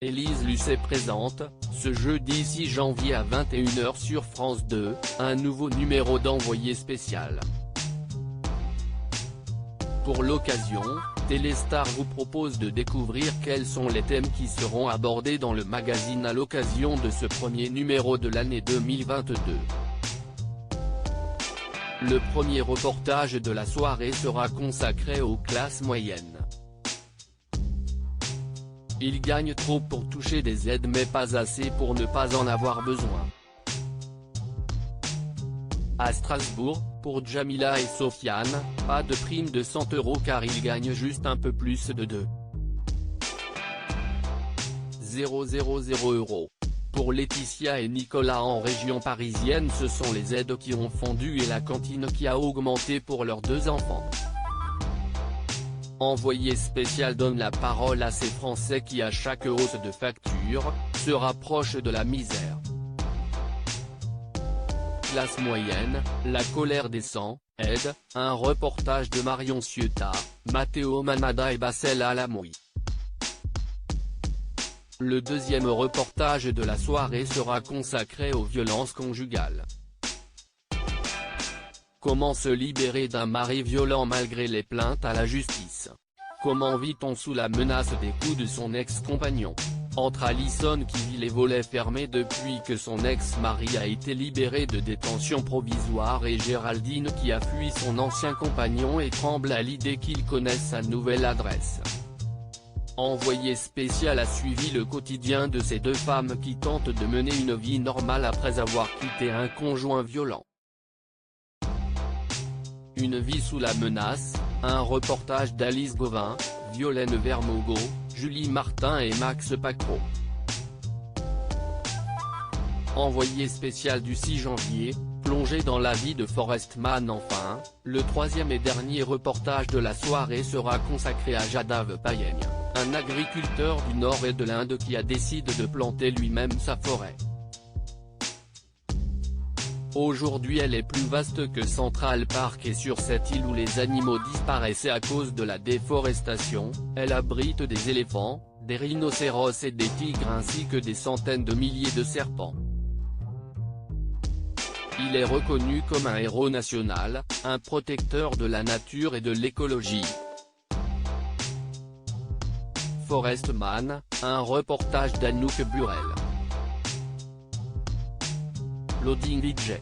Élise Lucet présente, ce jeudi 6 janvier à 21 h sur France 2, un nouveau numéro d'Envoyé spécial. Pour l'occasion, Téléstar vous propose de découvrir quels sont les thèmes qui seront abordés dans le magazine à l'occasion de ce premier numéro de l'année 2022. Le premier reportage de la soirée sera consacré aux classes moyennes. Ils gagnent trop pour toucher des aides mais pas assez pour ne pas en avoir besoin. À Strasbourg, pour Jamila et Sofiane, pas de prime de 100 € car ils gagnent juste un peu plus de 2,000 €. Pour Laetitia et Nicolas en région parisienne, ce sont les aides qui ont fondu et la cantine qui a augmenté pour leurs 2 enfants. Envoyé spécial donne la parole à ces Français qui à chaque hausse de facture, se rapprochent de la misère. Classe moyenne, la colère descend, aide, un reportage de Marion Ciotat, Matteo Manada et Bassel Alamoui. Le deuxième reportage de la soirée sera consacré aux violences conjugales. Comment se libérer d'un mari violent malgré les plaintes à la justice? Comment vit-on sous la menace des coups de son ex-compagnon? Entre Alison qui vit les volets fermés depuis que son ex-mari a été libéré de détention provisoire et Géraldine qui a fui son ancien compagnon et tremble à l'idée qu'il connaisse sa nouvelle adresse. Envoyé spécial a suivi le quotidien de ces deux femmes qui tentent de mener une vie normale après avoir quitté un conjoint violent. Une vie sous la menace, un reportage d'Alice Gauvin, Violaine Vermogo, Julie Martin et Max Pacro. Envoyé spécial du 6 janvier, plongé dans la vie de Forrest Mann enfin, le troisième et dernier reportage de la soirée sera consacré à Jadav Payeng, un agriculteur du nord et de l'Inde qui a décidé de planter lui-même sa forêt. Aujourd'hui elle est plus vaste que Central Park et sur cette île où les animaux disparaissaient à cause de la déforestation, elle abrite des éléphants, des rhinocéros et des tigres ainsi que des centaines de milliers de serpents. Il est reconnu comme un héros national, un protecteur de la nature et de l'écologie. Forrest Mann, un reportage d'Anouk Burel. Loading DJ.